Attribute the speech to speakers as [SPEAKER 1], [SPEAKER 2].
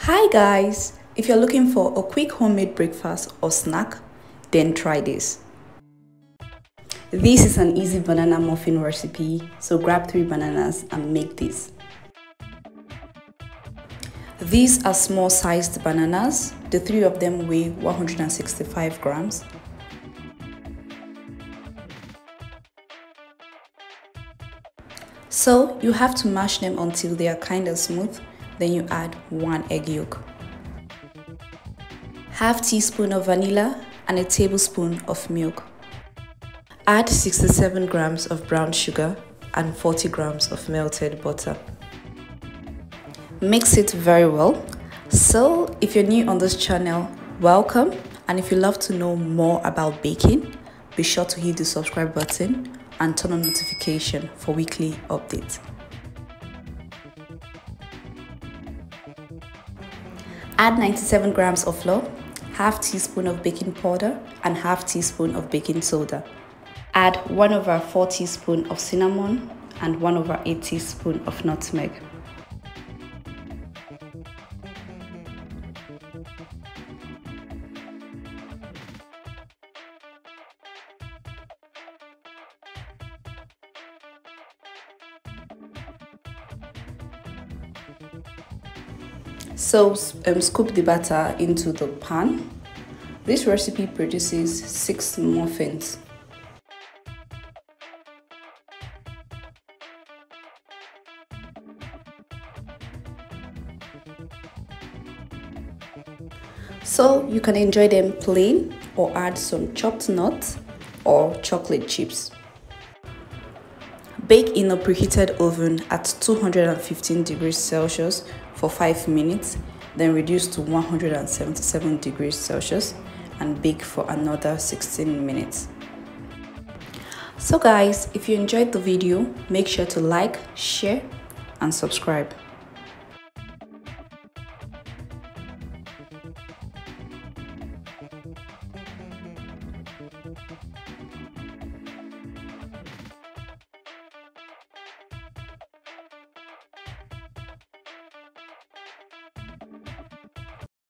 [SPEAKER 1] Hi guys! If you're looking for a quick homemade breakfast or snack, then try this. This is an easy banana muffin recipe, so grab 3 bananas and make this. These are small sized bananas. The 3 of them weigh 165 grams. So you have to mash them until they are kind of smooth. Then you add 1 egg yolk, half teaspoon of vanilla and a tablespoon of milk. Add 67 grams of brown sugar and 40 grams of melted butter. Mix it very well. So if you're new on this channel, welcome, and if you love to know more about baking, be sure to hit the subscribe button and turn on notification for weekly updates. Add 97 grams of flour, half teaspoon of baking powder and half teaspoon of baking soda. Add 1/4 teaspoon of cinnamon and 1/8 teaspoon of nutmeg. So scoop the batter into the pan. This recipe produces 6 muffins. So you can enjoy them plain or add some chopped nuts or chocolate chips. Bake in a preheated oven at 215 degrees Celsius for 5 minutes, then reduce to 177 degrees Celsius and bake for another 16 minutes. So guys, if you enjoyed the video, make sure to like, share and subscribe.